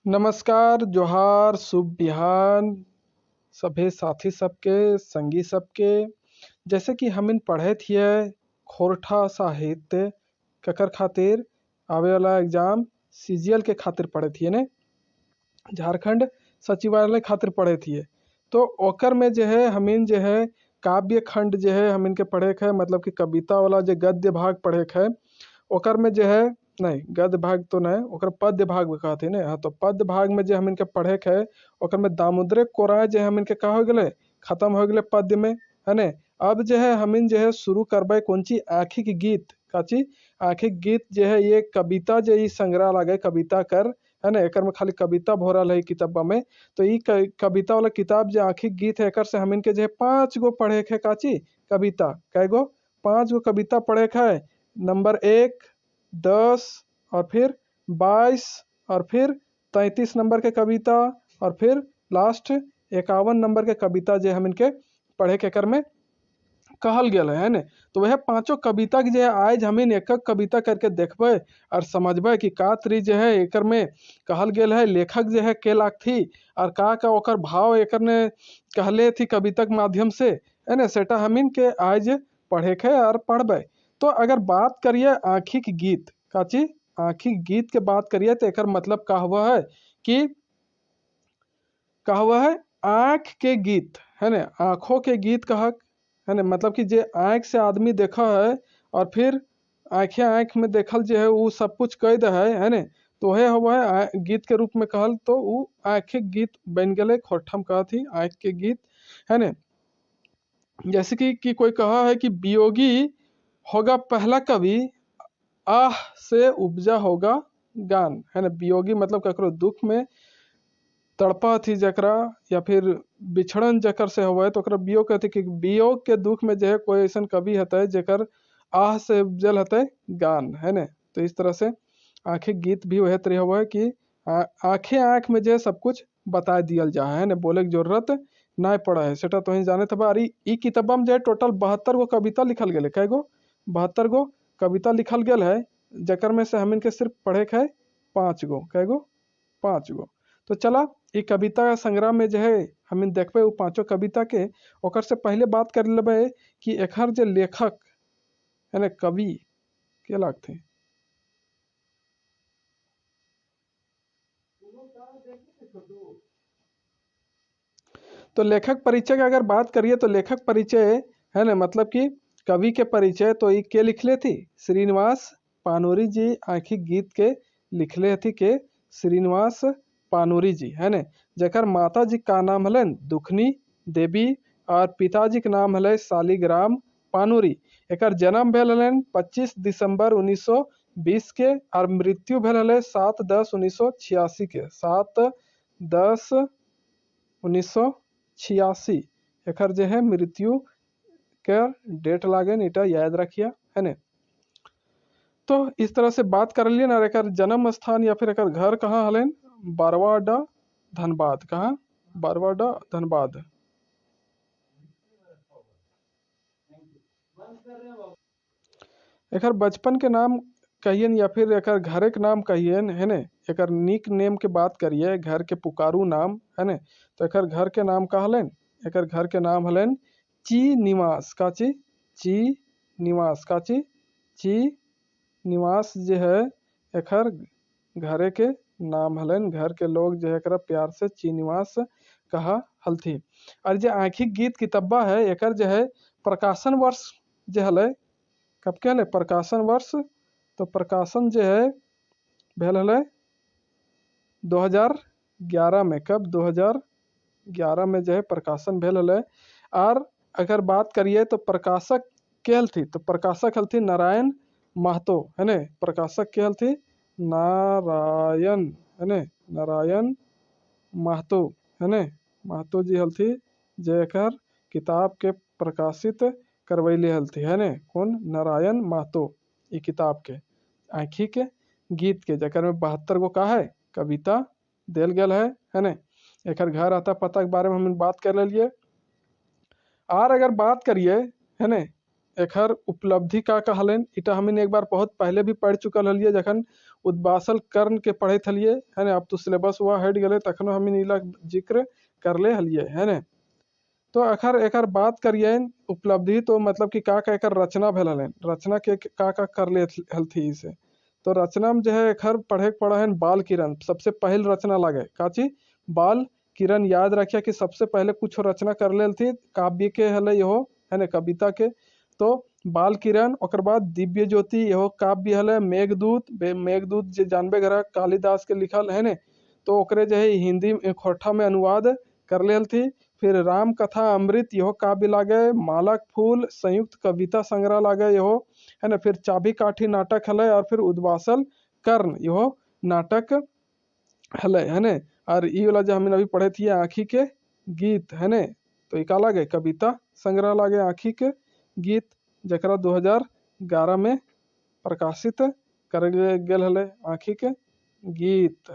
नमस्कार, जोहार, शुभ बिहान सभे साथी सबके, संगी सबके। जैसे कि हमिन पढ़े थिए खोरठा साहित्य ककर खातिर आवे वाला एग्जाम सीजीएल के खातिर पढ़े थिए ने, झारखंड सचिवालय खातिर पढ़े थिए। तो ओकर में जो है हमिन जो है काव्य खंड जो है हमिन के पढ़े के है, मतलब कि कविता वाला जो गद्य भाग पढ़े के है। ओकर में जो है नहीं गद्य भाग तो नहीं, ओकर पद्य भाग कहते ने। हाँ, तो पद्य भाग में जो हमिन के पढ़े के है ओकर में दामोदर कोराय जो हमिन के का हो गए खत्म हो गए पद्य में, है ने। अब जो है हमिन जो है शुरू करबे कौन ची आखिक गीत काची आखिक गीत जो है ये कविता जो संग्रह लागे कविता कर, है ना। एकर में खाली कविता भरल है किताबा में। तो ई कविता वाला किताब जो आखिक गीत है एकर से हमिन के जो है 5 गो पढ़े के काची कविता कै गो 5 गो कविता पढ़े के है। नंबर 1, 10 और फिर 22 और फिर 33 नंबर के कविता और फिर लास्ट 51 नंबर के कविता जो हम इनके पढ़े के कर में कहल गया है ने। तो वह पांचों कविता के जो है आज हमिन एक एक कविता करके देखबे और समझबे कि का तरी जो है एकर में कहल गया है, लेखक जो है के लाख थी और का ओकर भाव एकर ने कहले थी कविता के माध्यम से, है ना। सेटा हमिन के आज पढ़े के और पढ़बे। तो अगर बात करिए आखिक गीत काची आखिक गीत के बात करिए तो एकर मतलब का हुआ है कि का हुआ है आँख के गीत, है ना। आँखों के गीत कहक, है ना। मतलब कि जे आँख से आदमी देखा है और फिर आँखें आँख में देखल जो है वो सब कुछ कह दे है ना। तो वह हुआ है गीत के रूप में कहल तो वो आँखिक गीत बन गए। खोरठम कहा थी आँख के गीत, है ना। जैसे कि कोई कहा है कि वियोगी होगा पहला कवि, आह से उपजा होगा गान, है ना। वियोगी मतलब ककरो दुख में तड़पा थी जकरा या फिर बिछड़न जकर से हुआ है तो वियोग कहते कि वियोग के दुख में जो है कोई ऐसा कवि हतै जकर आह से उपजल हतै गान, है ना। तो इस तरह से आखिक गीत भी वह तरह हुआ है कि आंखें आँख में जो है सब कुछ बता दियल जा है ना, बोले की जरूरत ना पड़ा है। सेटा तो ही जाने थे अरे ई किताबा में जो है टोटल 72 गो कविता लिखल गए। कै गो 72 गो कविता लिखल गया है, जकर में से हम इनके सिर्फ पढ़े के है 5 गो। कै गो 5 गो। तो चला ये कविता संग्रह में जो है हम देखबे वो पांचों कविता के। ओकर से पहले बात कर लेबे कि एकर जो लेखक है ना कवि के लगते। तो लेखक परिचय की अगर बात करिए तो लेखक परिचय है ना, मतलब कि कवि के परिचय तो ये के लिखले थी श्रीनिवास पानूरी जी। आखिक गीत के लिखले थी के श्रीनिवास पानूरी जी, है ना। जकर माता जी का नाम हलन दुखनी देवी और पिताजी के नाम हले शालिग्राम पानूरी। एकर जन्म भेल हलन 25 दिसंबर 1920 के और मृत्यु भेल हले 7/10/1986 के 7/10/1986 एकर जो है मृत्यु के डेट लागे इटा याद रखिए, है ना। तो इस तरह से बात कर लिए ना। एकर जन्म स्थान या फिर एकर घर कहाँ हलन बारवाडा धनबाद। कहाँ बारवाडा धनबाद। एकर बचपन के नाम कहियन या फिर एकर घरे के नाम कहियन, है ने। एकर निक नेम के बात करिए घर के पुकारू नाम, है ने। तो एकर घर के नाम का हलन एकर घर के नाम हलन ची निवास काची ची निवास काची ची निवास जो है एकर घरे के नाम हलन। घर के लोग जो है एकरा प्यार से ची निवास कहा हलथी। और जो आखिक गीत किताबा है एकर जो है प्रकाशन वर्ष जो हले कब के हले प्रकाशन वर्ष। तो प्रकाशन जो है भेल हले 2011 में। कब 2011 में जो है प्रकाशन भेल हले। और अगर बात करिए तो प्रकाशक के हलथी तो प्रकाशक हलथी नारायण महतो, है ने। प्रकाशक के हलथी नारायण, है ने नारायण महतो, है ने। महतो जी हलथी जे एकर किताब के प्रकाशित करवैले हलथी, है ने। कौन नारायण महतो ये किताब के आँखी के गीत के जकर में 72 गो का है कविता देल गया है ना। एकर घर आता पता के बारे में हम बात कर लिए। और अगर बात करिए, है ना, एकर उपलब्धि का कहलन, इटा हमें एक बार बहुत पहले भी पढ़ चुकल हलिए जखन उद्वासल कर्ण के पढ़े हलिए, है ना। अब तो सिलेबस हुआ हट गए, तखनो हमें इला जिक्र करले हलिए, है ना। तो अखर एकर बात करिए उपलब्धि, तो मतलब कि का एकर रचना भेल हलन, रचना के का कर ले हलथी इसे। तो रचना में जो है एकर पढ़े पड़ा है बाल किरण, सबसे पहल रचना लगे काची बाल किरण। याद रखिए कि सबसे पहले कुछ रचना कर ले थी काव्य के हले यहो, है ना, कविता के। तो बाल किरण, ओकर बाद दिव्य ज्योति यहो काव्य हले। मेघदूत, मेघदूत जे जानबे करा कालिदास के लिखल है ने, तो ओकरे जो है हिंदी खोरठा में अनुवाद कर ले थी। फिर राम कथा अमृत यहो काव्य लागे। मालक फूल संयुक्त कविता संग्रह लागे यहो, है ना। फिर चाबी काठी नाटक हले, और फिर उद्वासल कर्ण यहो नाटक हले, है ना। और ई वाला जो हमने अभी पढ़े थे आँखी के गीत, है ना। तो ये का लागे कविता संग्रह लागे आँखी के गीत, जकरा 2011 में प्रकाशित कर गेल हले आँखी के गीत।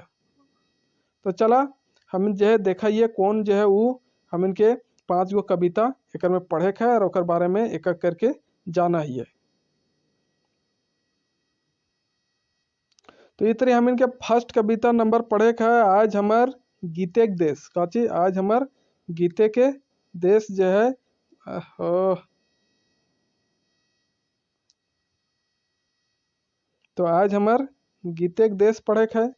तो चला हम जो है देखिए कौन जो है वो हम इनके 5 गो कविता एक में पढ़े है और ओकर बारे में एक एक करके जाना ही है। तो इतने हम इनके फर्स्ट कविता नंबर पढ़े है आज हमार गीते के देश काची, आज हमार गीते के देश जो है तो आज हमार गीते के देश पढ़े है।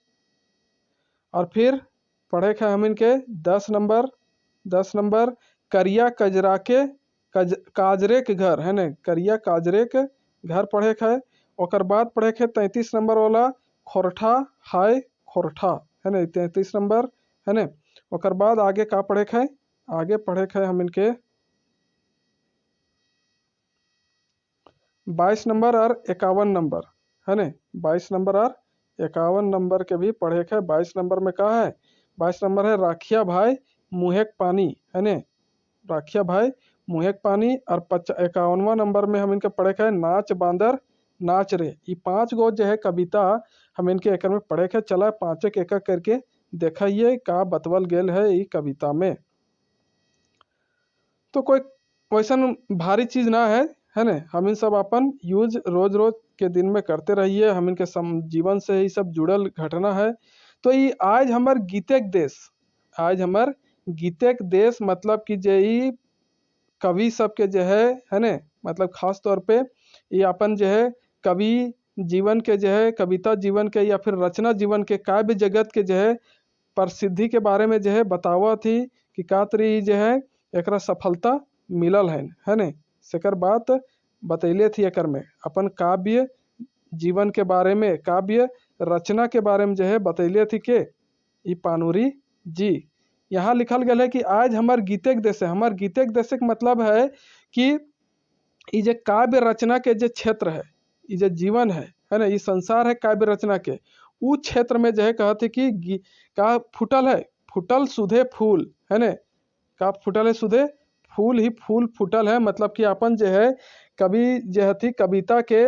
और फिर पढ़े है हम इनके 10 नंबर करिया कजरा के काजरे के घर, है ना, करिया काजरे के घर पढ़े है। ओकर बाद पढ़े है 33 नंबर वाला खोरठा हाय खोरठा, है ना, 33 नंबर, है ना। ओकर बाद आगे का पढ़े है, आगे पढ़े है हम इनके 22 नंबर और 51 नंबर, है ना। 22 नंबर और 51 नंबर के भी पढ़े है। 22 नंबर में का है, 22 नंबर है राखिया भाई मुहेक पानी, है ना, राखिया भाई मुहेक पानी। और 51वां नंबर में हम इनके पढ़े है नाच बांदर नाच रे। ये 5 गो जो है कविता हम इनके एक में पढ़े है। चला 5 एक एक करके देखिए का बतवल गेल है ये कविता में। तो कोई वैसा भारी चीज ना है ना। हम इन सब अपन यूज रोज रोज के दिन में करते रहिए, हम इनके जीवन से ही सब जुड़ल घटना है। तो ये आज हमार गीते के देश, आज हमार गीते के देश मतलब कि जे कवि सब के जो है ना, मतलब खास तौर पे ये अपन जो है कवि जीवन के जो है, कविता जीवन के या फिर रचना जीवन के, काव्य जगत के जो है प्रसिद्धि के बारे में जो है बतावा थी कि का तरी जो है एकरा सफलता मिलल है ना। सेकर बात बतैले थी एकर में अपन काव्य जीवन के बारे में, काव्य रचना के बारे में जो है बतैले थी के ई पानुरी जी। यहाँ लिखल गया है कि आज हमार गीते के देश है। हमार गीते के देश का मतलब है कि ये जो काव्य रचना के जो क्षेत्र है, ये जो जीवन है ना, ये संसार है काव्य रचना के, उ क्षेत्र में जो है कहते कि का फुटल है, फुटल सुधे फूल, है ना, का फुटल है सुधे फूल ही फूल फुटल है। मतलब कि अपन जो है कवि जो थी कविता के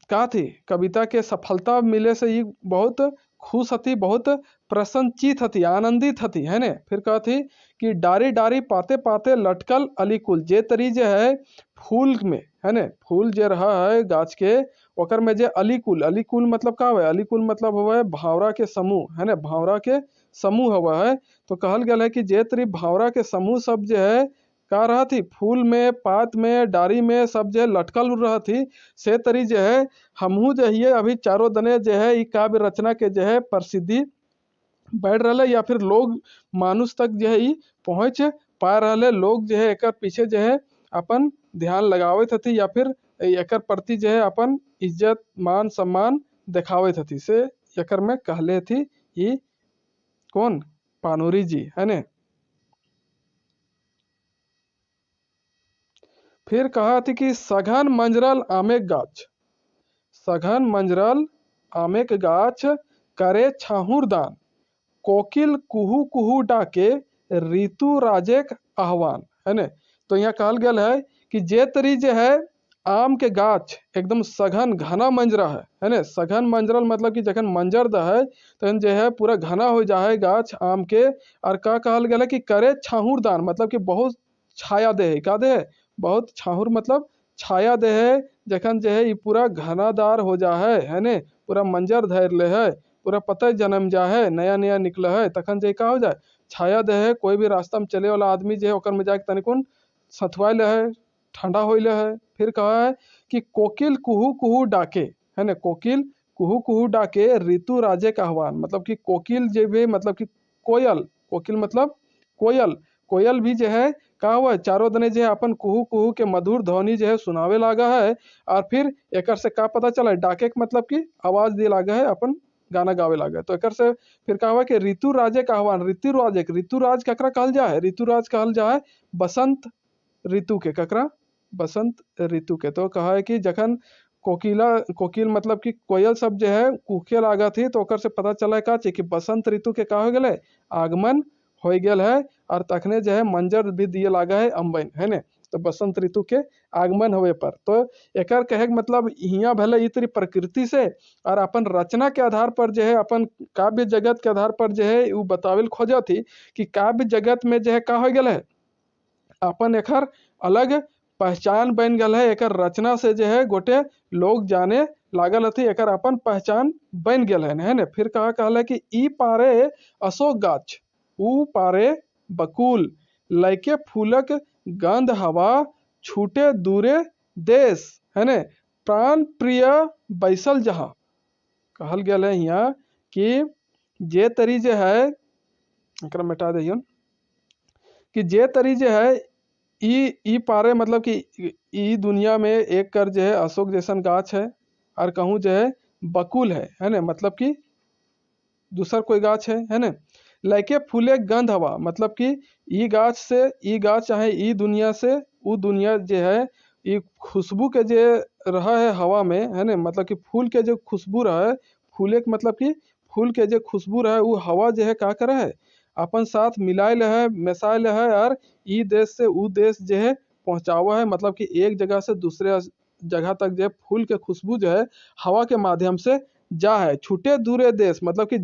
का थी कविता के सफलता मिले से ये बहुत खुश हती, बहुत प्रसन्नचित हती, आनंदित हती, है ने। फिर कहा थी कि डारी डारी पाते पाते लटकल अलीकुल, जे तरी जे है फूल में, है ने, फूल जे रहा है गाछ के ओकर में जे अलीकुल, अलीकुल मतलब का हुआ है, अलीकुल मतलब हुआ है भावरा के समूह, है ना, भावरा के समूह हुआ है। तो कहल गया है कि जे तरी भावरा के समूह सब जो है का रहा थी फूल में, पात में, डारी में सब जो है लटकल रहा थी, से तरी जो है हमहू जो है अभी चारों दने जो है काव्य रचना के जो है प्रसिद्धि बढ़ रहा है, या फिर लोग मानुष तक जो है पहुँच पा रहा है। लोग जो है एक पीछे जो है अपन ध्यान लगावे थी, या फिर एक प्रति जो है अपन इज्जत मान सम्मान दिखावे थी, से एक में कहले थी ये कौन पानुरी जी, है ने। फिर कहा थी कि सघन मंजरल आमेक गाछ, सघन मंजरल आमेक गाछ करे छाहुर दान, कोकिल कुहू कुहू डाके ऋतु राजेक आह्वान, है ने। तो यहाँ कहल गया है कि जे तरी जे है आम के गाछ एकदम सघन घना मंजरा है ना। सघन मंजरल मतलब कि जखन मंजर द है तहन जे है पूरा घना हो जाए गाछ आम के। और का कहल गया है कि करे छाहुर दान मतलब कि बहुत छाया देह का देह बहुत छाहुर मतलब छाया देह जखन जे है ये पूरा घनादार हो जा है ने पूरा मंजर धैर ले है पूरा पतय जन्म जा है नया नया निकला है तखन जे का हो जाए छाया दे है कोई भी रास्ता में चले वाला आदमी जो है ओकर में जाके तनिकुन सथुआ ले है ठंडा हो ले है। फिर कहा है कि कोकिल कुहू कुहू डाके है ना कोकिल कुहू कुहू डाके ऋतु राजे का आह्वान मतलब कि कोकिल जे भी मतलब कि कोयल कोकिल मतलब कोयल कोयल भी जो है का हुआ है चारों दने जो है अपन कुहू कुहू के मधुर ध्वनि जो है सुनावे लागा है। और फिर एकर से का पता चला है डाके के मतलब कि आवाज दिए लागा है अपन गाना गावे लागे तो एकर से फिर का हुआ कि ऋतु राजे का आह्वान ऋतुराज ककरा कहल जा है ऋतुराज कहल जा है बसंत ऋतु के ककरा बसंत ऋतु के। तो कहा है कि जखन कोकिल मतलब कि कोयल सब जो है कूके लागा थी तो ओकर से पता चला का कि बसंत ऋतु के का हो गए आगमन हो गया है और तखने जो है मंजर भी दिए लागा है अम्बन है ने तो बसंत ऋतु के आगमन होवे पर तो एकर कहे मतलब हियाँ भले इतनी प्रकृति से और अपन रचना के आधार पर जो है अपन काव्य जगत के आधार पर जो है वो बतावेल खोजा थी कि काव्य जगत में जो है का हो गया है अपन एकर अलग पहचान बन गल है एकर रचना से जो है गोटे लोग जाने लागल हथी एकर अपन पहचान बन गल है ने। फिर कहा कहल है कि ई पारे अशोक गाछ ऊ पारे बकुल लैके फूलक गंध हवा छूटे दूरे देश है ने प्राण प्रिय बैसल जहाँ कहल गया है यहाँ कि जे तरी जे है एकरा मिटा दियो कि जे तरी जे है ई पारे मतलब कि ई दुनिया में एक कर जो है अशोक जैसन गाछ है और कहूँ जो है बकुल है ना मतलब कि दूसर कोई गाछ है ना लैके फूले गंध हवा मतलब कि ई गाछ चाहे ई दुनिया से वो दुनिया जो है ये खुशबू के जो रहा है हवा में है ना मतलब कि फूल के जो खुशबू रहा है फूले के मतलब कि फूल के जो खुशबू रहा है वो हवा जो है का करे है अपन साथ मिलायल है मिसाइल है और ई देश से ऊ देश जो है पहुँचावा है मतलब कि एक जगह से दूसरे जगह तक जो है फूल के खुशबू जो है हवा के माध्यम से जा है छूटे दूरे देश मतलब कि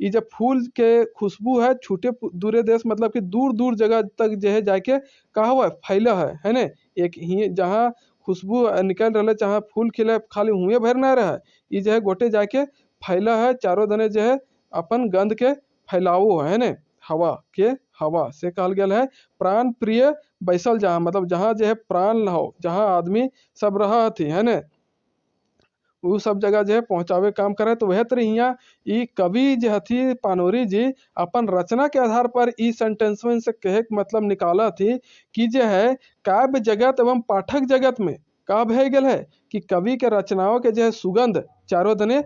ये जब फूल के खुशबू है छूटे दूरे देश मतलब कि दूर दूर जगह तक जो है जाके कहा हुआ है फैला है ना एक ही जहाँ खुशबू निकल रहा है जहाँ फूल खिले खाली हुए भर ना रहा ये जो है गोटे जाके फैला है चारों दने जो है अपन गंध के फैलावो है ना हवा से कहल गया है प्राण प्रिय बैसल जहाँ मतलब जहाँ जो है प्राण न हो जहाँ आदमी सब रहा थी है ना वो सब जगह जो है पहुँचावे काम करे। तो वह तरह यहाँ ई कवि जो हथी पानोरी जी अपन रचना के आधार पर ई सेंटेंस में से कहे मतलब निकाला थी कि जो है काव्य जगत एवं पाठक जगत में का भय गल है कि कवि के रचनाओं के जो है सुगंध चारों दने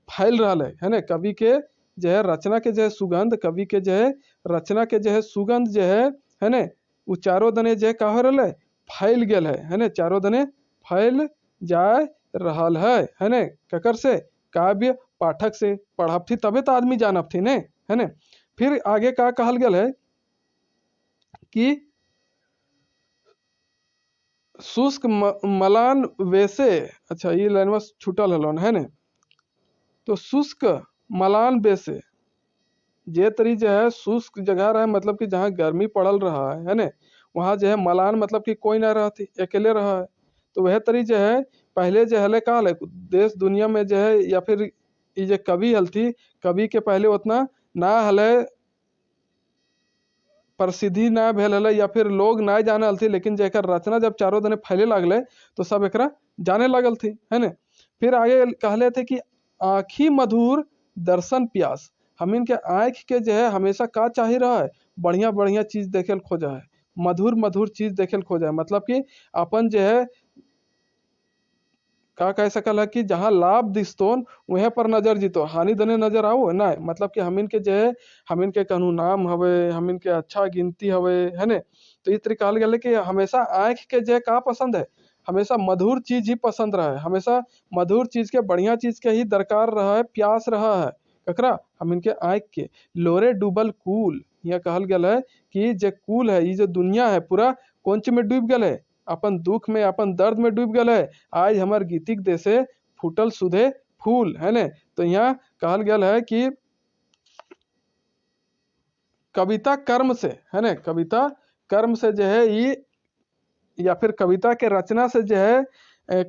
फैल रहा है ना कवि के जो है रचना के जो है सुगंध कवि के जो है रचना के जो है सुगंध जो है ना वो चारों दने जो है का हो रहा है फैल गल है ना चारों दने फैल जाए रहल है ना ककर से काव्य पाठक से पढ़ब थी तबे तो आदमी जानब थी ने है ना। फिर आगे का कहल गया है कि शुष्क मलान वैसे अच्छा ये लाइन में छूटल हलन है ना तो शुष्क मलान वैसे जे तरी जो है शुष्क जगह रहा मतलब कि जहाँ गर्मी पड़ल रहा है ना वहाँ जो है मलान मतलब कि कोई ना रहा थी अकेले रहा है। तो वह तरी जो है पहले जो हले का देश दुनिया में जो है या फिर ये जो कवि हलती कवि के पहले उतना ना हले प्रसिद्धि ना भेल हले या फिर लोग ना जाने हलती लेकिन जेकर रचना जब चारों दने फैले लगले तो सब एकरा जाने लगल थी है ना। फिर आगे कहले थे कि आँखी मधुर दर्शन प्यास हम इनके आँख के जो है हमेशा का चाही रहा है बढ़िया बढ़िया चीज देखे खोजा है मधुर मधुर चीज देखे खोजा है मतलब कि अपन जो है का कह सकल है कि जहाँ लाभ दिस्तोन वहीं पर नजर जीतो हानि दने नजर आओ ना मतलब कि हम इनके जो है हम इनके कहूँ नाम हवे हम इनके अच्छा गिनती हवे है ना। तो इस तरीके कहल गया कि हमेशा आँख के जो है का पसंद है हमेशा मधुर चीज ही पसंद रहा है हमेशा मधुर चीज के बढ़िया चीज के ही दरकार रहा है प्यास रहा है ककरा हम इनके आँख के लोरे डूबल कूल यहाँ कहल गया है कि जो कूल है ये जो दुनिया है पूरा कोंच में डूब गया है अपन दुख में अपन दर्द में डूब गया है आज हमार गीतिक देशे फूटल सुधे फूल है ने। तो यहाँ कहल गया है कि कविता कर्म से है ना कविता कर्म से जो है ये या फिर कविता के रचना से जो है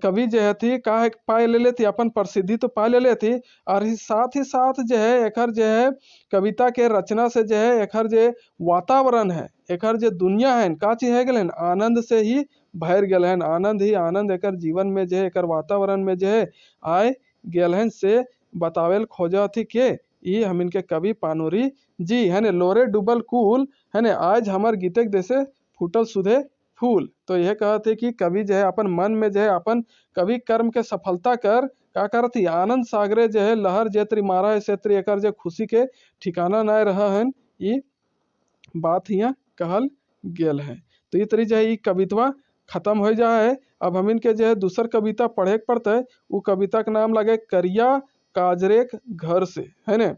कवि जो है थी का पाए ले लेती अपन प्रसिद्धि तो पा ले लेती। और साथ ही साथ जो है एकर जो है कविता के रचना से जो है एकर जो वातावरण है, एकर जो दुनिया है का चीज है गल आनंद से ही भर गल है। आनंद ही आनंद एकर जीवन में जो है एकर वातावरण में जो है आए गल है से बतावेल खोजा थी के ई हम इनके कवि पानुरी जी है ने। लोरे डूबल कुल है ने आज हमार गीतक जैसे फूटल सुधे फूल। तो यह कहते कि कवि जो है अपन मन में जो है अपन कवि कर्म के सफलता कर का करती आनंद सागरे जो है लहर जेतरी मारा है सेतरी एकर जो खुशी के ठिकाना ना रहा है ये बात यहाँ कहल गेल है। तो ये तरी जो है ये कवितवा खत्म हो जा है। अब हम इनके जो है दूसर कविता पढ़े के पड़ता है। वो कविता का नाम लगे करिया काजरेक घर से है ने।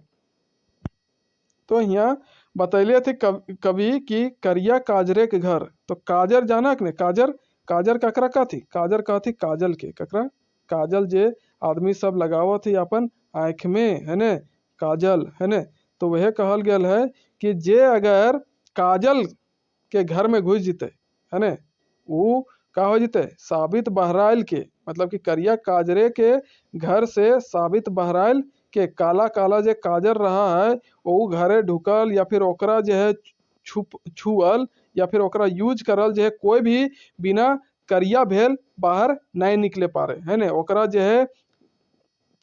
तो यहाँ बतैले थे कवि की करिया काजरे के घर। तो काजर जाना ने काजर काजर ककरा का थी काजर का थी काजल के ककरा काजल जे आदमी सब लगावत थी अपन आँख में है ने काजल है ने। तो वह कहल गेल है कि जे अगर काजल के घर में घुस जीते है ने वो का हो जीते साबित बहराइल के मतलब कि करिया काजरे के घर से साबित बहराइल के काला काला जे काजर रहा है वो घरे ढुकल या फिर ओकरा जो है छुअल या फिर ओकरा यूज करल जो है कोई भी बिना करिया भेल बाहर नहीं निकले पारे है ने। ओकरा जो है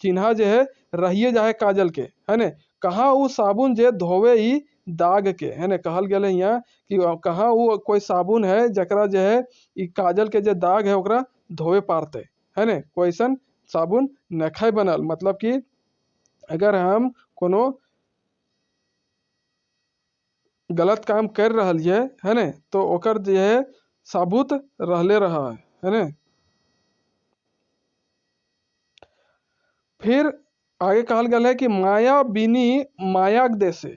चिन्हा जो है रहिए जाए काजल के है ने। कहाँ वो साबुन जे धोवे ही दाग के है ने कहल गए यहाँ कि कहाँ वो कोई साबुन है जकरा जो है ई काजल के जो दाग है ओकरा धोवे पारते है ने। कोई ऐसा साबुन नखै बनल मतलब कि अगर हम कोनो गलत काम कर रहल है ने तो ओकर जो है साबुत रहले रहा है ने। फिर आगे कहल गया है कि माया बिनी मायाक देसे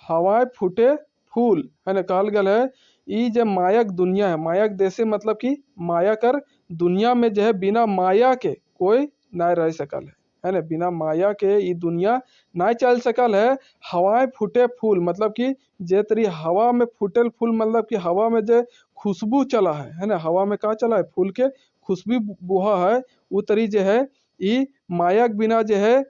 हवाए फूटे फूल है ने। कहल गया है ई जो मायक दुनिया है मायक देसे मतलब कि माया कर दुनिया में जो है बिना माया के कोई ना रह सकल है ना। बिना माया के ये दुनिया ना चल सकल है। हवाएं फूटे फूल मतलब कि जे तरी हवा में फूटल फूल मतलब कि हवा में जो खुशबू चला है ना। हवा में का चला है फूल के खुशबू बुहा है वो तरी जो है ये माया के बिना जो है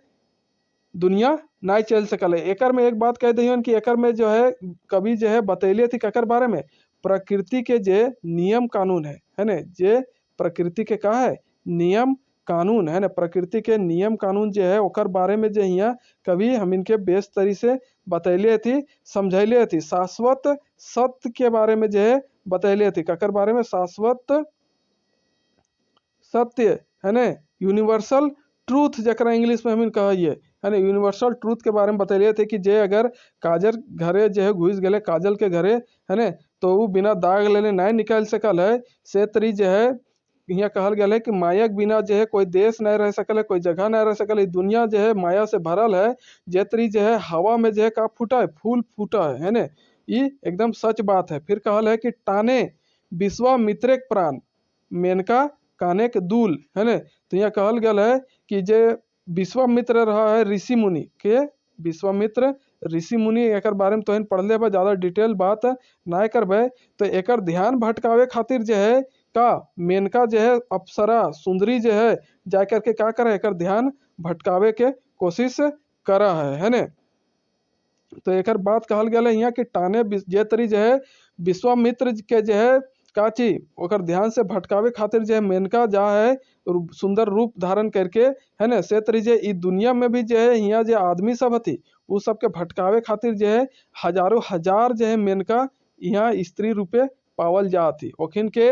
दुनिया ना चल सकल है। एकर में एक बात कह दी कि एकर में जो है कवि जो है बतैले थी ककर बारे में प्रकृति के जे नियम कानून है ना। जे प्रकृति के का है नियम कानून है ना। प्रकृति के नियम कानून जो है ओकर बारे में जो यहाँ कवि हम इनके बेस तरी से बतैले थी समझैले थी। शाश्वत सत्य के बारे में जो है बतैले थी ककर बारे में शाश्वत सत्य है ना यूनिवर्सल ट्रूथ जकरा इंग्लिश में हम कहिए है ना। यूनिवर्सल ट्रूथ के बारे में बतैले थे कि जे अगर काजल घरे जो है घुस गए काजल के घरे है ना तो वो बिना दाग लेने नहीं निकल सकल है। से तरी जो है यहाँ कहल गया है कि माया के बिना जो है कोई देश नहीं रह सकल है कोई जगह नहीं रह सकल है। दुनिया जो है माया से भरल है। जे तरी जो है हवा में जो है का फूटा है फूल फूटा है ना। ये एकदम सच बात है। फिर कहल है कि टाने विश्वामित्र प्राण मेनका काने के दूल है ना। तो यहाँ कहल गया है कि जे विश्वामित्र रहा है ऋषि मुनि के विश्वामित्र ऋषि मुनि एक बारे में तो पढ़ले बा ज़्यादा डिटेल बात ना करबे। तो एक ध्यान भटकावे खातिर जो है का मेनका जो है अप्सरा सुंदरी जो है जा करके का करे एक ध्यान भटकावे के कोशिश करा है ना। तो एक बात कहल गया है यहाँ कि टाने जे तरी जो है विश्वामित्र के जो है काची ओकर ध्यान से भटकावे खातिर जो है मेनका जा है सुंदर रूप धारण करके है ना। से तरी जे दुनिया में भी जो है यहाँ जो आदमी सब हती वो सबके भटकावे खातिर जो है हजारों हजार जो है मेनका यहाँ स्त्री रूपे पावल जाती। ओखिन के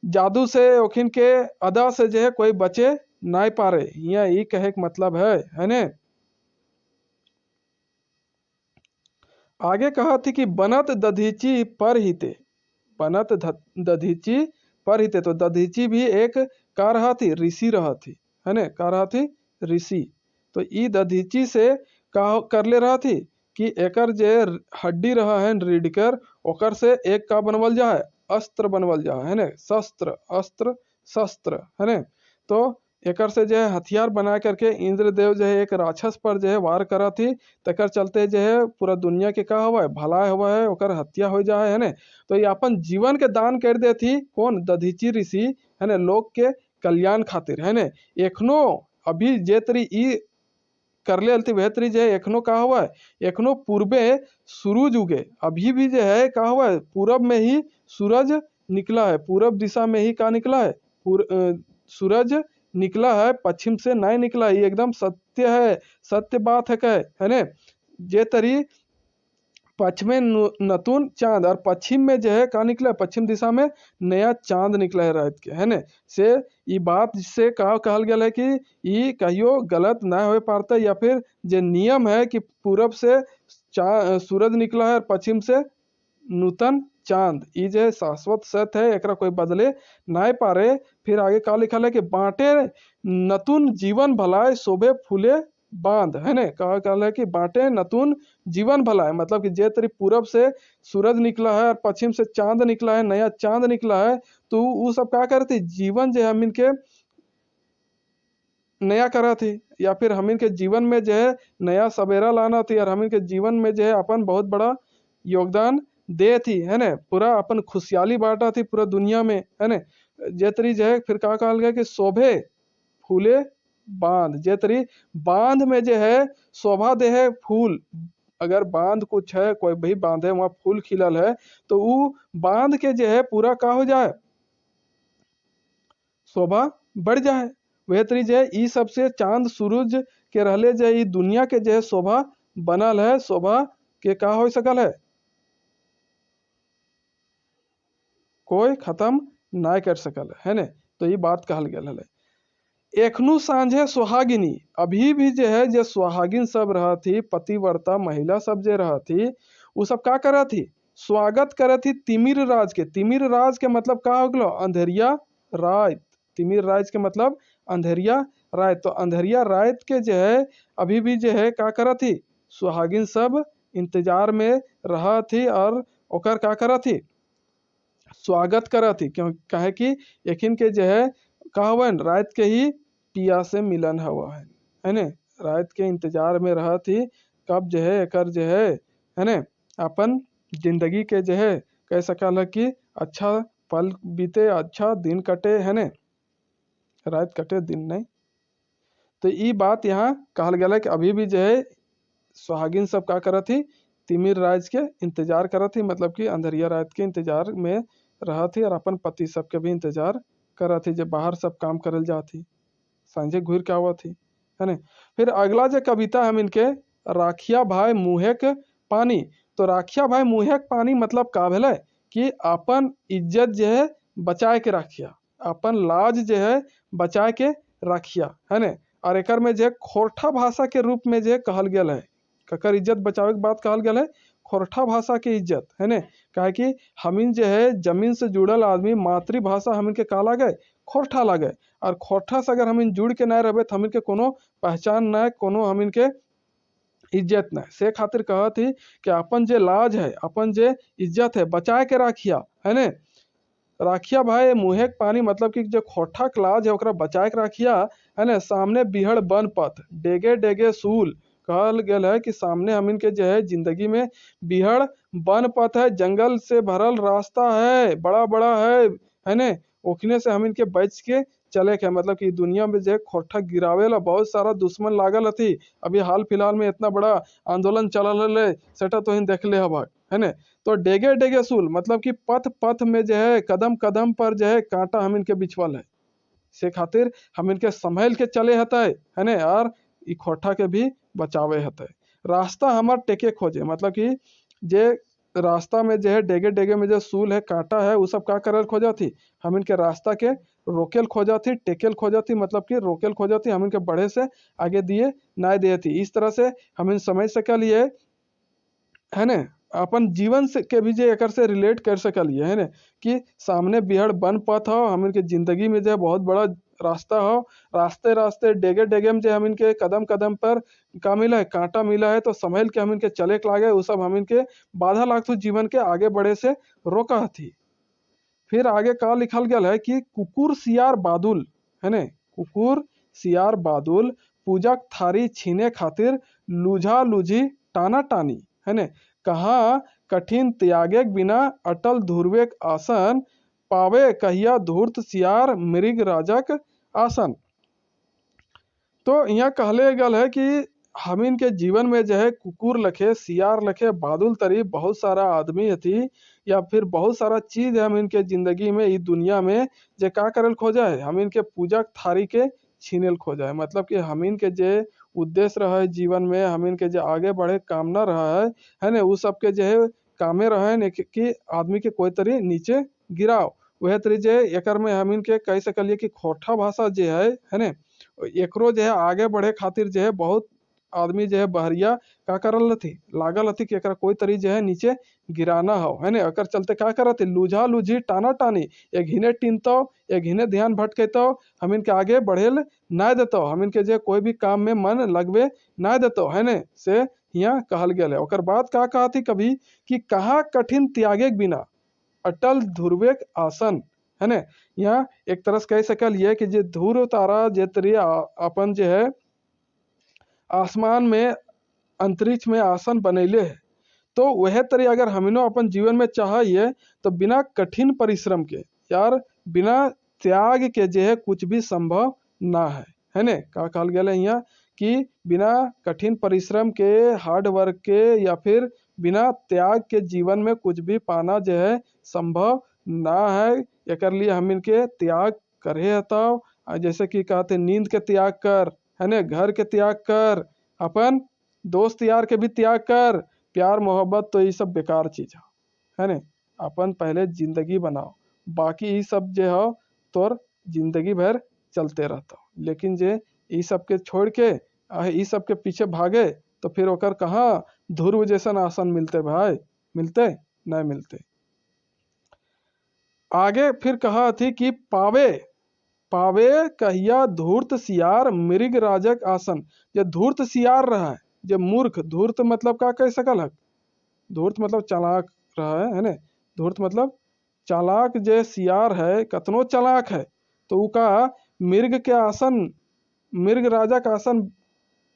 जादू से ओखिन के अदा से जो है कोई बचे ना पारे यहाँ ये कहे के मतलब है ना। आगे कहा थी कि बनत दधीची पर हिते बनत दधीची पर हिते। तो दधीची भी एक का रहा थी ऋषि रहा थी है ना का रहा थी ऋषि। तो ई दधीची से का कर ले रहा थी कि एकर जे हड्डी रहा है रीढ़ कर ओकर से एक का बनवल जा है अस्त्र बनवल जा है ना शस्त्र अस्त्र शस्त्र है ना। तो एकर से जो है हथियार बना करके इंद्रदेव जो है एक राक्षस पर जो है वार करा थी, तकर चलते जो है पूरा दुनिया के का हुआ है भला हुआ है, ओकर हत्या हो जाए है ने। तो ये अपन जीवन के दान कर दे थी कौन, दधीची ऋषि है ने, लोग के कल्याण खातिर है ने। एखनो अभी जे तरी ई करले अलती बेहतरी जो है एखनो का हुआ है, एखनो पूर्वे सूरज उगे, अभी भी जो है का हुआ है पूरब में ही सूरज निकला है, पूरब दिशा में ही का निकला है, सूरज निकला है, पश्चिम से नहीं निकला। ये एकदम सत्य है, सत्य बात है कहे है ने। जे तरी पश्चिम में नतून चांद और पश्चिम में जो है का निकला, पश्चिम दिशा में नया चांद निकला है रात के है ने। से ये बात से का कहल गया है कि ये कहियो गलत ना हो पाता, या फिर जो नियम है कि पूरब से सूरज निकला है और पश्चिम से नूतन चांद, ये जो है शाश्वत सत्य है, एकरा कोई बदले ना पारे। फिर आगे का लिखल है कि बांटे नतून जीवन भलाए शोभे फूले बांध है ने। कहा कहल है कि बांटे नतून जीवन भलाए, मतलब कि जे तरी पूरब से सूरज निकला है और पश्चिम से चांद निकला है, नया चांद निकला है, तो वो सब क्या करती जीवन जो है हम इनके नया करा थी, या फिर हम इनके जीवन में जो है नया सवेरा लाना थी, और हम इनके जीवन में जो है अपन बहुत बड़ा योगदान दे थी है ने। पूरा अपन खुशहाली बांटा थी पूरा दुनिया में है ने। जेतरी जो है फिर कहा कहल गया कि शोभे फूले बांध, जेतरी बांध में जो है शोभा दे है फूल, अगर बांध कुछ है कोई भी बांध है वहां फूल खिलल है, तो वो बांध के जो है पूरा का हो जाए शोभा बढ़ जाए। वह तरी जो है ई सबसे चांद सूरज के रहले जो है दुनिया के जो है शोभा बनल है, शोभा के का हो सकल है कोई खत्म ना कर सकल है ने। तो ये बात कहल गया है। एखनु सांझे सुहागिनी, अभी भी जो है जो सुहागिन सब रहा थी, पतिव्रता महिला सब जो रहा थी, वो सब का करा थी स्वागत करे थी तिमिर राज के। तिमिर राज के मतलब का हो गलो अंधेरिया रात, तिमिर राज के मतलब अंधेरिया रात। तो अंधेरिया रात के जो है अभी भी जो है का करा थी सुहागिन सब इंतजार में रहा थी, और ओकर का करा थी स्वागत करा थी। क्यों कहे कि यकीन के जो है का हुआ रात के ही पिया से मिलन हुआ है ने। रात के इंतजार में रहा थी कब जो है एकर जो है ने अपन जिंदगी के जो है कह सकल है कि अच्छा पल बीते, अच्छा दिन कटे है ने, रात कटे दिन नहीं। तो ये बात यहाँ कहल गया है कि अभी भी जो है सुहागिन सब का करा थी तिमिर राज के इंतजार करा थी, मतलब कि अंधरिया रात के इंतजार में रहा थी, और अपन पति सबके भी इंतजार करा थी जब बाहर सब काम करल जाती सांझे घूर के हुआ थी है ने। फिर अगला जो कविता हम इनके राखिया भाई मुहेक पानी। तो राखिया भाई मुहेक पानी मतलब का भेल कि अपन इज्जत जो है बचाए के रखिया, अपन लाज जो है बचाए के रखिया है ने। और एकर में जो है खोरठा भाषा के रूप में जो है कहल गया है, ककर इज्जत बचावे के बात कहल गया है खोरठा भाषा के इज्जत है ने। काहे कि हमिन जो है जमीन से जुड़ल आदमी मातृभाषा हमिन के का लागे खोरठा लागे, और खोरठा से अगर हमिन जुड़ के ना रहे तो हमिन के कोनो पहचान ना, कोनो हमिन के इज्जत ना। से खातिर कहा थी कि अपन जे लाज है, अपन जे इज्जत है बचाए के राखिया है ने। राखिया भाई मुहे के पानी मतलब कि जो खोठा के लाज है ओकरा बचाए के राखिया है ने। सामने बिहड़ बन पथ डेगे डेगे सूल, कहल गया है कि सामने हम इनके जो है जिंदगी में बिहड़ बन पथ है, जंगल से भरल रास्ता है, बड़ा बड़ा है ने। ओखने से हम इनके बच के चले के, मतलब कि दुनिया में जो है खोठा गिरावे ला बहुत सारा दुश्मन लागल थी। अभी हाल फिलहाल में इतना बड़ा आंदोलन चलल है सेटा तो देख ले हवा है ने। तो डेगे डेगे सूल मतलब कि पथ पथ में जो है कदम कदम पर जो है कांटा हम इनके बिछवल है, से खातिर हम इनके संभल के चले हते है ने। और ई खोठा के भी बचावे हते। रास्ता हमार टेके खोजे मतलब कि जे रास्ता में जो है डेगे डेगे में जो सूल है कांटा है वो सब का करल खोजा थी हम इनके रास्ता के रोकेल खोजा थी, टेकेल खोजा थी मतलब कि रोकेल खोजा थी हम इनके बढ़े से आगे दिए ना दिए थी। इस तरह से हम इन समझ सकलिए है ने, अपन जीवन से के भी जे एकर से रिलेट कर सकलिए है ने कि सामने बिहड़ बन पथ हो, हम इनके जिंदगी में जो है बहुत बड़ा रास्ता हो, रास्ते रास्ते डेगे डेगे में जो हम इनके कदम कदम पर का मिला है कांटा मिला है, तो संभल के हम इनके चले के लागे वो सब हम इनके बाधा लागत जीवन के आगे बढ़े से रोका थी। फिर आगे का लिखल गया है कि कुकुर सियार बादुल है ने। कुकुर सियार बादुल पूजक थारी छीने खातिर लूझा लूझी टाना टानी, है ने। कहाँ कठिन त्यागेक बिना अटल ध्रुवेक आसन, पावे कहिया धूर्त सियार मृग राजक आसन। तो यहाँ कहले गल है कि हमीन के जीवन में जो है कुकुर लखे सियार लखे बादुल तरी बहुत सारा आदमी थी या फिर बहुत सारा चीज है हमीन के जिंदगी में इस दुनिया में जे का करल खोजा है, हमीन के पूजा थारी के छीनेल खोजा है। मतलब कि हमीन के जे उद्देश्य रहा है जीवन में, हमीन के जे आगे बढ़े कामना रहा है ना, वो सब के जो है कामे रहे ने कि आदमी के कोई तरी नीचे गिराओ। वह तरी जे एकर में हमीन के कह सकलिए कि खोटा भाषा जे है ने, एकरो जो है आगे बढ़े खातिर जो है बहुत आदमी जो है बहरिया का करल थी लागल थी कि एकरा कोई तरी जो है नीचे गिराना हो, है ने। अकर चलते का करत लूझा लूझी टाना टानी, एक हिने टीनतो एक हिने ध्यान भटकेतो, हमीन के आगे बढ़ेल ना देतो, हमीन के जे कोई भी काम में मन लगवे ना देतो, है ने। से यहाँ कहल गया है। ओकर बाद का कहा थी कभी कि कहाँ कठिन त्यागे के बिना अटल ध्रुवेक आसन, है ने। यहाँ एक तरह से कह सकल ये कि जे ध्रुव तारा जे तरी अपन जो है आसमान में अंतरिक्ष में आसन बनैले है, तो वह तरी अगर हमिनो अपन जीवन में चाहिए तो बिना कठिन परिश्रम के यार बिना त्याग के जो है कुछ भी संभव ना है ने। का कहल गया है यहाँ कि बिना कठिन परिश्रम के हार्ड वर्क के या फिर बिना त्याग के जीवन में कुछ भी पाना जो है संभव ना है। एकर लिए हम इनके त्याग करे हताओ, जैसे कि कहते नींद के त्याग कर, है ने, घर के त्याग कर, अपन दोस्त यार के भी त्याग कर, प्यार मोहब्बत तो ये सब बेकार चीज है ने। अपन पहले जिंदगी बनाओ, बाकी ये सब जो हो तोर जिंदगी भर चलते रहता। लेकिन जे ये सब के छोड़ के ये सब के पीछे भागे तो फिर ओकर कहाँ ध्रुव जैसन आसन मिलते भाई, मिलते नहीं मिलते। आगे फिर कहा थी कि पावे पावे कहिया धूर्त सियार मृग राजक आसन। जो धूर्त सियार रहा है, जो मूर्ख, धूर्त मतलब का कह सकल है, धूर्त मतलब चालाक रहा है ने। धूर्त मतलब चालाक जे सियार है कतनो चालाक है तो उका मृग के आसन, मृग राजा का आसन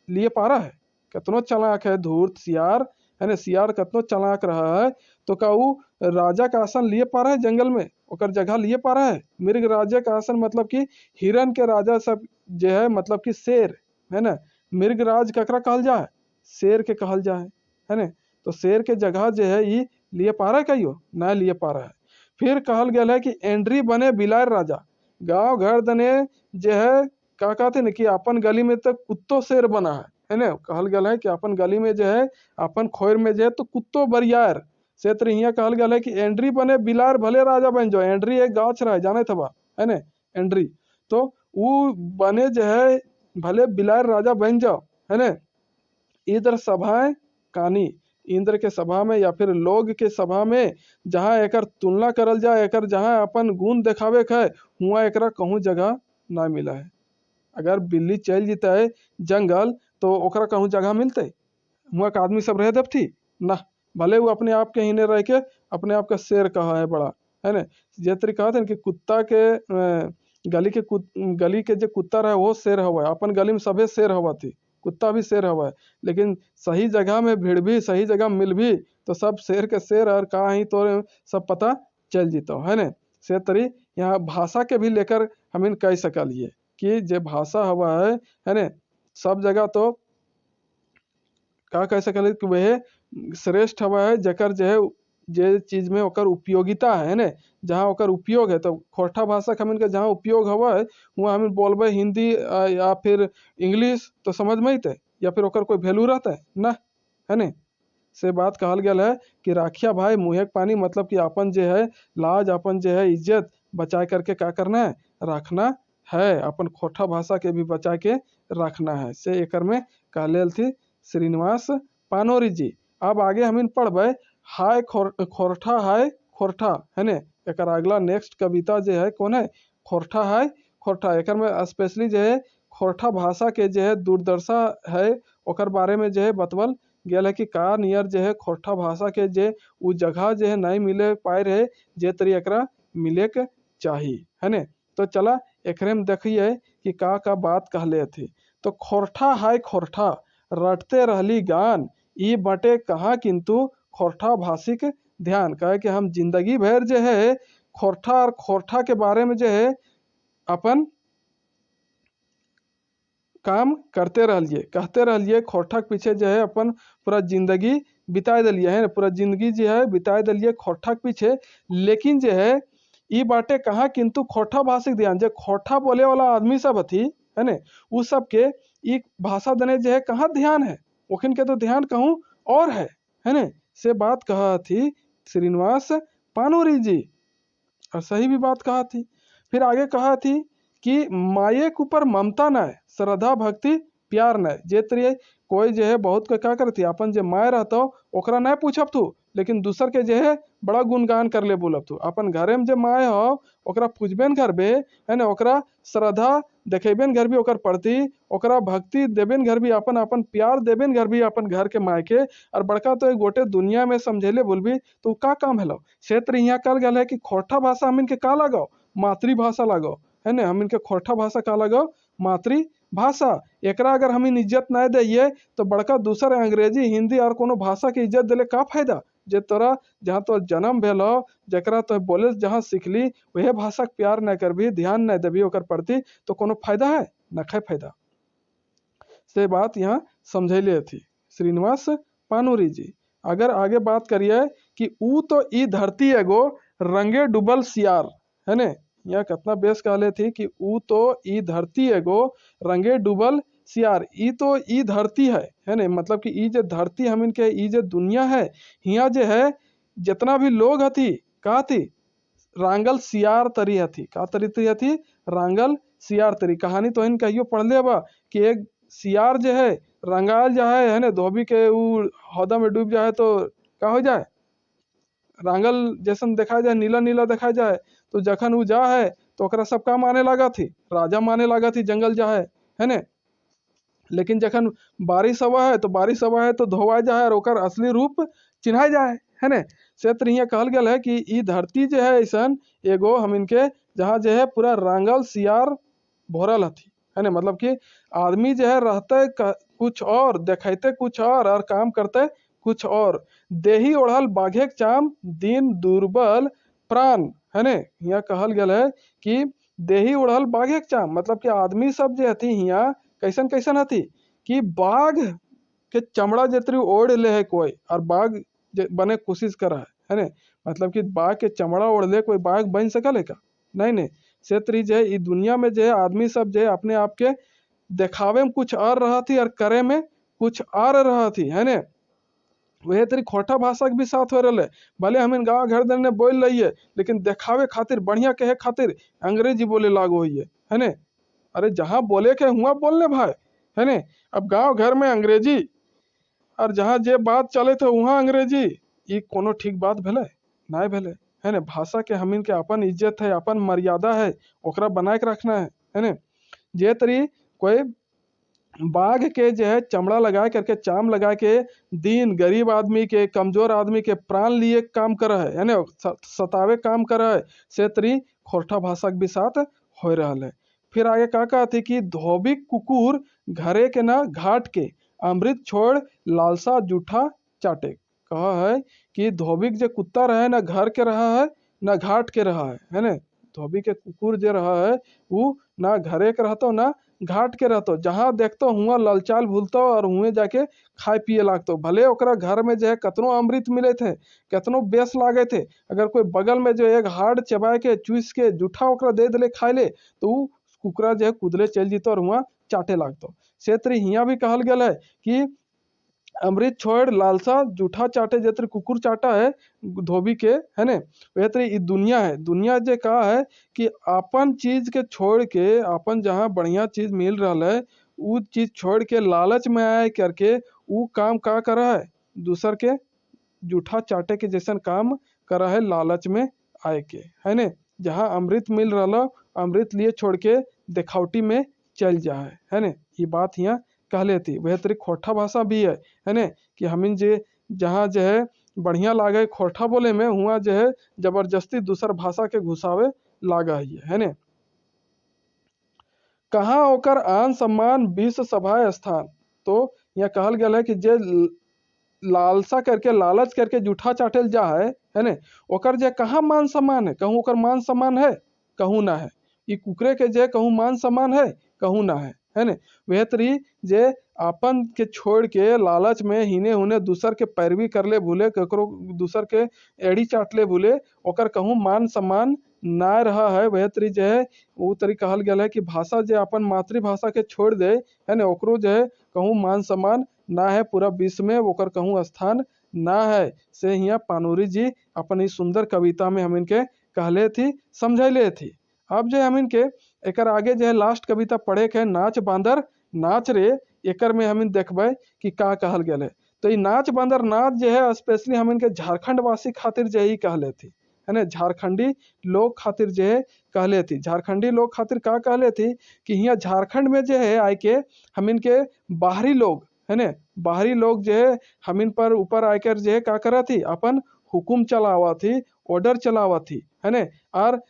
लिए पारा है। कतनो चालाक है धूर्त सियार, है ना, सियार कतनो चालाक रहा है तो का वो राजा का आसन लिए पा रहा है, जंगल में ओकर जगह लिए पा रहा है। मृग राजा का आसन मतलब कि हिरन के राजा सब जो है, मतलब कि शेर, है ना। मृग राज ककरा कहल जाए, शेर के कहल जाए, है ना। तो शेर के जगह जो है ये लिए पा रहा है, कहियो ना लिए पा रहा है। फिर कहल गया है कि एंड्री बने बिलार राजा। गांव घर दने जो है का कहते न कि अपन गली में तो कुत्तो शेर बना है ना। कहल गया है कि अपन गली में जो है अपन खोर में जो है तो कुत्तो बरियार से हियाँ कहल गया है कि एंड्री बने बिलार भले राजा बन जाओ। एंड्री एक गाछ रहा है जाने थबा, है ना, एंड्री। तो वो बने जो है भले बिलार राजा बन जाओ, है ना। इधर सभाएं कानी, इंद्र के सभा में या फिर लोग के सभा में जहाँ एकर तुलना करल जाए, एकर जहाँ अपन गुण देखावे है हुआ एकरा कहूँ जगह ना मिला है। अगर बिल्ली चल जीता है जंगल तो ओकरा कहूँ जगह मिलते, हुआ का आदमी सब रह दबती ना। भले वो अपने आप के हिने रह के अपने आप का शेर कहा है बड़ा, है ना। जे तरी कहते हैं कि कुत्ता के गली के जो कुत्ता रहे वो शेर हवा है। अपन गली में सभे शेर हवा थी, कुत्ता भी शेर हवा है। लेकिन सही जगह में भीड़ भी, सही जगह मिल भी तो सब शेर के शेर और कहाँ ही तो सब पता चल जीता, है ना। से तरी यहाँ भाषा के भी लेकर हम इन कह सकलिए कि जे भाषा हवा है ना, सब जगह तो का कह सकल कि वह श्रेष्ठ हवा है जकर जो है जे चीज में ओकर उपयोगिता है ना, जहाँ ओकर उपयोग है। तो खोरठा भाषा का के जहाँ उपयोग हवा है वहाँ हम बोलबे हिंदी या फिर इंग्लिश तो समझ में अते, या फिर ओकर कोई वैल्यू रहता है ना, है ना। से बात कहल गया है कि राखिया भाई मुँह के पानी, मतलब कि अपन जो है लाज, अपन जो है इज्जत बचा करके क्या करना है, रखना है। अपन खोरठा भाषा के भी बचा के रखना है। से एकर में कहल थी श्रीनिवास पानोरी जी। अब आगे हम इन पढ़बे हाय खोरठा हाय खोरठा, है ने। एक अगला नेक्स्ट कविता जो है कौन है, खोरठा हाय खोरठा। एक में स्पेशली जो है खोरठा भाषा के जो है दुर्दशा है ओकर बारे में जो है बतवल गया है कि का नियर जो है खोरठा भाषा के जे उ जगह जो है नहीं मिले पाए रहे जे तरी एकरा मिले के चाहिए, है ने। तो चला एकरे में देखिए कि का बात कहले थी। तो खोरठा हाय खोरठा रटते रहली गान, ई बटे कहाँ किंतु खोरठा भाषिक ध्यान। कहे कि हम जिंदगी भर जो है खोरठा और खोरठा के बारे में जो है अपन काम करते रहलिए, कहते रहलिए, खोरठा के पीछे जो है अपन पूरा जिंदगी बिता दिलिए है, पूरा जिंदगी जो है बिता दिलिए खोरठा के पीछे। लेकिन जो है ई बाटे कहाँ किंतु खोरठा भाषिक ध्यान, जो खोरठा बोले वाला आदमी सब थी है ने, उ सब के ई भाषा देने जो है कहाँ ध्यान है, ओखिन के तो ध्यान कहूँ और है ने। से बात कहा थी श्रीनिवास पानोरी जी, और सही भी बात कहा थी। फिर आगे कहा थी कि माये के ऊपर ममता न है, श्रद्धा भक्ति प्यार न है। जे तरी कोई जो है बहुत कोई क्या करती अपन जो माय रहता ओकरा नहीं पूछब तू, लेकिन दूसर के जो है बड़ा गुणगान कर ले बोलब तू। अपन घरे में जो माय हो ओकरा पूजबे न करबे है ना, ओकरा श्रद्धा देखेबे न घर भी ओकर प्रति, ओकरा भक्ति देबे न घर भी, अपन अपन प्यार देबे न घर भी अपन घर के माय के। और बड़का तो एक गोटे दुनिया में समझेले बोलबी तो का काम है क्षेत्र यहाँ कल गल है कि खोरठा भाषा हम इनके का लगाओ, मातृभाषा लगाओ है ना। हम इनके खोरठा भाषा का लगाओ, मातृभाषा। एकरा अगर हम इज्जत नहीं दिए तो बड़का दूसर अंग्रेजी हिंदी और कोनो भाषा के इज्जत दिले का फायदा। जे तोरा जहाँ तो जन्म भेल हो, जरा तो बोले जहाँ सीखली वह भाषा के प्यार न करबी, ध्यान न देबी ओकर प्रति, तो कोनो फायदा है न खे फायदा। से बात यहाँ समझैले थी श्रीनिवास पानोरी जी। अगर आगे बात करिए कि ऊ तो ई धरती एगो रंगे डुबल सियार है ने, यहाँ कितना बेस कहले थी कि ऊ तो ई धरती एगो रंगे डुबल सियार। ई तो ई धरती है ने, मतलब कि ई जो धरती हम इनके ई जो दुनिया है, यहाँ जो है जितना भी लोग हथी का थी रांगल सियार तरी हथी, का तरी हथी रांगल सियार तरी। कहानी तो इन कहियो पढ़ ले बा कि एक सियार जो है रंगाल जाए है ना, धोबी के ऊ हौदा में डूब जाए तो का हो जाए, रांगल जैसन देखा जाए, नीला नीला देखा जाए। तो जखन ऊ जा है तो ओकरा सब का माने लगा थी, राजा माने लगा थी जंगल जा है ने। लेकिन जखन बारिश हवा है तो बारिश हवा है तो धोवा जाए और ओकर असली रूप चिन्हा जाए है ने। क्षेत्र यहाँ कहल गया है कि ई धरती जो है ऐसा एगो हम इनके जहाँ जो है पूरा रांगल सियार भरल हथी है ना, मतलब कि आदमी जो है रहते कुछ और, देखते कुछ और काम करते कुछ और। देही ओढ़ल बाघे के चाम, दिन दुर्बल प्राण है ने। यहाँ कहल गया है कि देही ओढ़ल बाघे के चाम, मतलब कि आदमी सब जो हथी यहाँ कैसन कैसन हथी कि बाघ के चमड़ा जितनी ओढ़ ले है कोई, और बाघ बने कोशिश कर रहा है ने। मतलब कि बाघ के चमड़ा ओढ़ ले कोई बाघ बन सकल है का, नहीं नहीं। क्षेत्र जो है दुनिया में जो है आदमी सब जो है अपने आप के दिखावे में कुछ और रहा थी और करे में कुछ और रहा थी है ने। वह तेरी खोटा भाषा के भी साथ हो रहा है, भले हम इन गाँव घर देने बोल रही है, लेकिन दिखावे खातिर बढ़िया कहे खातिर अंग्रेजी बोले लागू हुई है ने। अरे जहाँ बोले के हुआ बोलने भाई है ने। अब गांव घर में अंग्रेजी और जहाँ जे बात चले थे वहाँ अंग्रेजी, ये कोनो ठीक बात भेले नहीं भेले है ने। भाषा के हम इनके अपन इज्जत है, अपन मर्यादा है, ओकरा बनाए के रखना है ने। जे तरी कोई बाघ के जो है चमड़ा लगा करके चाम लगा के दीन गरीब आदमी के कमजोर आदमी के प्राण लिए काम कर है ना, सतावे काम कर है, से तरी खोरठा भाषा के भी साथ हो रहा है। फिर आगे का कहती कि धोबी कुकुर घरे के ना घाट के, अमृत छोड़ लालसा जूठा चाटे। कहा है कि धोबी जो कुत्ता रहे ना घर के रहा है ना घाट के रहा है ना। धोबी के कुकुर जो रहा है वो ना घरे के रहता ना घाट के रहतो, जहाँ देखतो हुआ ललचाल भूलतो और हुए जाके खाए पिए लागतो। भले ओकरा घर में जो है कतनो अमृत मिले थे, कतनो बेस लागे थे, अगर कोई बगल में जो एक हार्ड चबाए के चूस के जूठा ओकरा दे दिले खाए ले तो कुकरा जो है कुदले चल जीतो और हुआ चाटे लागतो। क्षेत्र हिया भी कहल गया है कि अमृत छोड़ लालसा जूठा चाटे, जत्र कुकुर चाटा है धोबी के है ने, वह तरी दुनिया है। दुनिया जे कहा है कि अपन चीज के छोड़ के, अपन जहाँ बढ़िया चीज मिल रहा है वो चीज छोड़ के लालच में आए करके वो काम का करा है, दूसर के जूठा चाटे के जैसन काम करा है लालच में आए के है ने। जहाँ अमृत मिल रहा अमृत लिए छोड़ के दिखावटी में चल जाए है ने। ये बात यहाँ कह लेती। वह तरी खोरठा भाषा भी है ने कि हमिन जे जहाँ जो है बढ़िया लागे खोरठा बोले में, हुआ जो है जबरदस्ती दूसर भाषा के घुसावे लागा है ने। कहाँ ओकर आन सम्मान विश्व सभा स्थान। तो यहाँ कहल गया है कि जे लालसा करके लालच करके जूठा चाटल जा है ने, ओकर जे कहाँ मान सम्मान है, कहूँ ओकर मान सम्मान है, कहूँ ना है। ई कुकरे के जे कहूँ मान सम्मान कहूँ ना है ने। वह तरी जे अपन के छोड़ के लालच में हिने हुने दूसर के पैरवी कर ले भूले, ककरो दूसर के एड़ी चाट ले भूले, ओकर कहूँ मान सम्मान ना रहा है। वह तरी जो है वो तरी कहल गया है कि भाषा जे अपन मातृभाषा के छोड़ दे है ने, ओकरो जो है कहूँ मान सम्मान ना है, पूरा विश्व में ओकर कहूँ स्थान ना है। से हिया पानूरी जी अपन इस सुंदर कविता में हम इनके कहले थी, समझैले थी। अब जो हम इनके एकर आगे जो है लास्ट कविता पढ़े के नाच बांदर नाच रे, एकर में हम देखबे कि का कहल गया है। तो ये नाच बांदर नाच जो है स्पेशली हम इनके झारखंड वासी खातिर जो ही कहले थी, है ना, झारखंडी लोग खातिर जो है कहले थी। झारखंडी लोग खातिर का कहले थी कि यहाँ झारखंड में जो है आए के हम इनके बाहरी लोग है ना, बाहरी लोग जो है हम इन पर ऊपर आकर जो है का करा थी, अपन हुकुम चलावा थी, ऑर्डर चलावा थी, है ना। और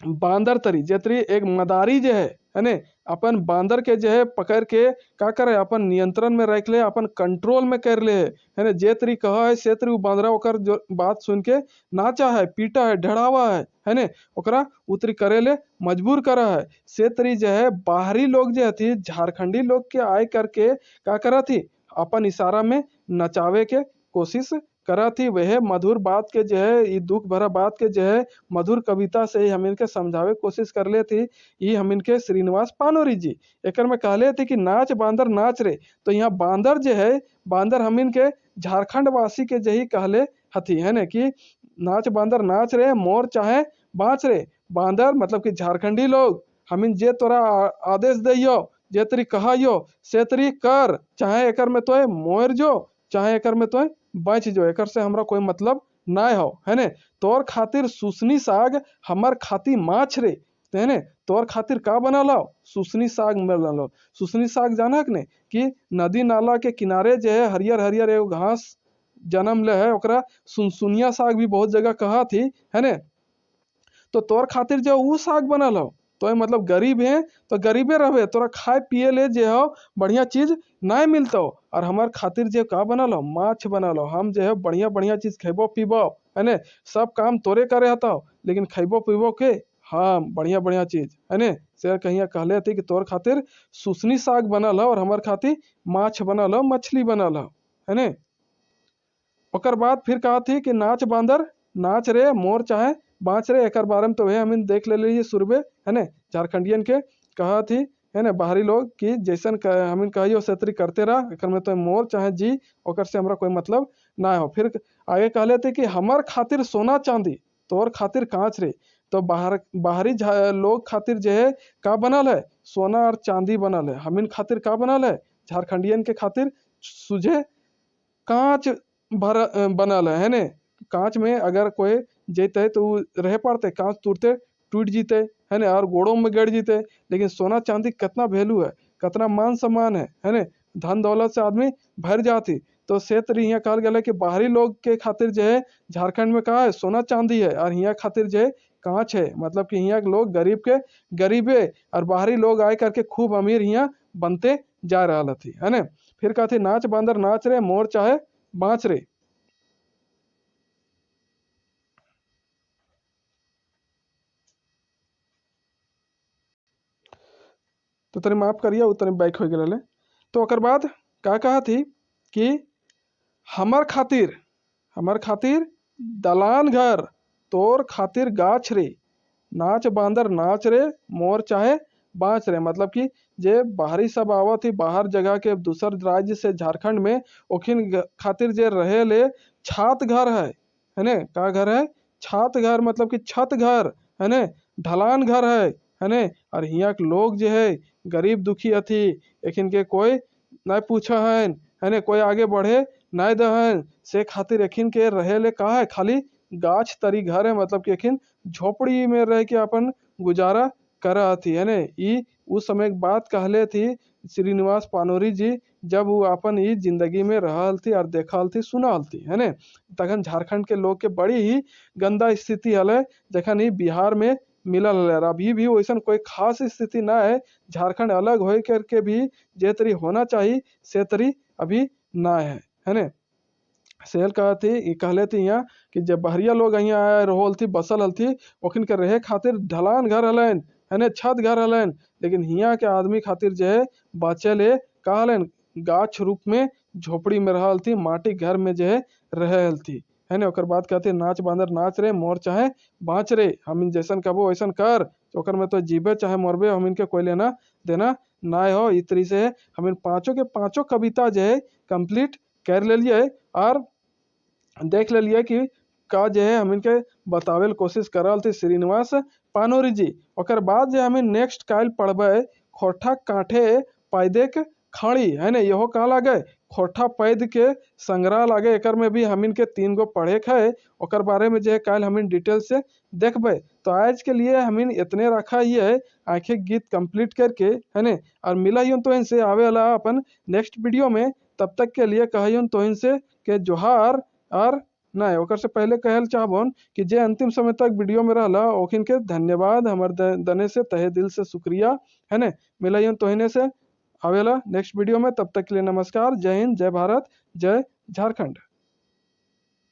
बांदर तरी जेतरी एक मदारी जो है ने, अपन बांदर के जो है पकड़ के का करे, अपन नियंत्रण में रख ले, अपन कंट्रोल में कर ले, है ना। जे तरी कहा है से तरी वो बांदरा ओकर जो बात सुन के नाचा है, पीटा है, ढड़ावा है ने, ओकरा उतरी करे ले मजबूर करा है। से तरी जो है बाहरी लोग जो थी झारखंडी लोग के आय करके का करा थी, अपन इशारा में नचावे के कोशिश करा थी। वह मधुर बात के जो है, ये दुख भरा बात के जो है मधुर कविता से ही हम इनके समझावे कोशिश कर ले थी। ये हम इनके श्रीनिवास पानोरी जी एक में कहले थे कि नाच बांदर नाच रे। तो यहाँ बांदर जो है, बांदर हम इनके झारखंड वासी के जही कहले हथी, है ना, कि नाच बांदर नाच रे, मोर चाहे बाँच रे। बांदर मतलब कि झारखंडी लोग हमिन जे तोरा आदेश दियो, जे तरी कहियो से तरी कर, चाहे एकर में तो मोर जो, चाहे एकर में तो बच जो, एकर से हमरा कोई मतलब ना हो, है ने। तोर खातिर सुसनी साग, हमर खाती माछ रे, है ने। तोर खातिर का बना लो, सुसनी साग बना लो। सुसनी साग जाना ने कि नदी नाला के किनारे जो है हरियर हरियर एगो घास जन्म ले है, ओकरा सुनसुनिया साग भी बहुत जगह कहा थी, है ने। तो तोर खातिर जो वो साग बना लो, तो मतलब गरीब है तो गरीबे रहे, तोरा खाए पिए ले जे हो बढ़िया चीज ना मिलतो। और हमार खातिर जो का बना लो, माछ बना लो। हम जो है बढ़िया बढ़िया चीज खेबो पीबो, है ने। सब काम तोरे करे हता, लेकिन खेबो पीबो के हाँ बढ़िया बढ़िया चीज, है ने। से कहिया कहले थे कि तोर खातिर सुसनी साग बना लो और हमार खातिर माछ बना लो, मछली बना लो, है ने। ओकर बाद फिर कहा थी कि नाच बांदर नाच रे, मोर चाहे बाँच रे। एक बारे में तो वह हम देख ले लीजिए सुरबे, है ने, झारखंडियन के कहा थी, है ना, बाहरी लोग कि जैसन हम कहियो सेतरी करते रह, एक में तो मोर चाहे जी, ओकर से हमरा कोई मतलब ना हो। फिर आगे कहले थे कि हमार खातिर सोना चांदी, तोर खातिर कांच रे। तो बाहरी लोग खातिर जो है का बनल है, सोना और चांदी बनल है। हमिन खातिर का बनल है, झारखंडियन के खातिर सुझे कांच भर बनल है ने। कांच में अगर कोई जेते तो रह पड़ते, कांच तुरते टूट जीते, है ना, और गोड़ों में गड़ जीते। लेकिन सोना चांदी कितना वैल्यू है, कितना मान सम्मान है ना, धन दौलत से आदमी भर जाती। तो से तरी यहाँ कहल गया कि बाहरी लोग के खातिर जो है झारखंड में कहा है सोना चांदी है, और यहाँ खातिर जो है कांच है। मतलब कि यहाँ के लोग गरीब के गरीबे, और बाहरी लोग आए करके खूब अमीर यहाँ बनते जा रहा थी, है ना। फिर कहते नाच बांदर नाच रे, मोर चाहे बाँच रे। तो तनी माफ करिए, उतने बैक हो गए। तो ओकर बाद का कहा थी कि हमर खातिर दलान घर, तोर खातिर गाछ रे। नाच बांदर नाच रे, मोर चाहे बाँच रे। मतलब कि जे बाहरी सब आवत ही बाहर जगह के दूसर राज्य से झारखंड में, ओखिन खातिर जे रहे ले छात घर है ने। का घर है, छात घर, मतलब कि छत घर, है ने, ढलान घर है ने। और यहाँ के लोग जो है गरीब दुखी अथी, एखिन के कोई न पूछा है ने, कोई आगे बढ़े नहीं दहन। से खातिर एखिन के रहे ले का है, खाली गाछ तरी घर है। मतलब कि एखिन झोपड़ी में रह के अपन गुजारा करा थी, है ने। ई उस समय एक बात कहले थी श्रीनिवास पानोरी जी, जब वो अपन ई जिंदगी में रहल थी और देखल थी सुनल थी, है ने। तखन झारखंड के लोग के बड़ी ही गंदा स्थिति हल, जखन ही बिहार में मिलल है। अभी भी वैसन कोई खास स्थिति ना है, झारखंड अलग हो करके भी जे तरी होना चाहिए से तरी अभी ना है ने। सेल कहले थी यहाँ कि जब बहरिया लोग यहाँ आए रहोल थी बसल हल थी, ओखिन के रहे खातिर ढलान घर हलन है ने, छत घर हलन, लेकिन हियाँ के आदमी खातिर जो है बचले का हलन गाछ रूप में झोपड़ी में रहल थी, माटी घर में जो है रहल थी है ने। ओकर बाद कहते नाच बांदर नाच रे मोर चाहे बाँच रे, हम जैसन कबो वैसन कर, तो ओकर में तो जीबे चाहे मरबे, हम इनके कोई लेना देना ना हो। इस तरी से हम इन पाँचों के पाँचों कविता जो है कंप्लीट कर लेलिए और देख लेलिए कि का जो है हम इनके बतावे कोशिश करल थे श्रीनिवास पानोरी जी। ओकर बाद जो हमें नेक्स्ट काल पढ़बे खोठा कांठे पैदेक खाड़ी है ने, यहो कहा लागे खोठा पैद के संग्रह लागे, एकर में भी हम इनके 3 गो पढ़े है, ओकर बारे में जो है काल हम इन डिटेल से देखबे। तो आज के लिए हम इन इतने रखा ही है, आखिर गीत कंप्लीट करके है ने, और मिला ही तो इनसे आवे वाला अपन नेक्स्ट वीडियो में। तब तक के लिए कहियन तो इनसे के जोहार। और ना ओकर से पहले कहल चाहबन कि जे अंतिम समय तक वीडियो में रहला ओखिन के धन्यवाद, हमर दने से तहे दिल से शुक्रिया है ने। मिलाइयन तोहिने से आवेला नेक्स्ट वीडियो में, तब तक के लिए नमस्कार, जय हिंद, जय भारत, जय झारखंड।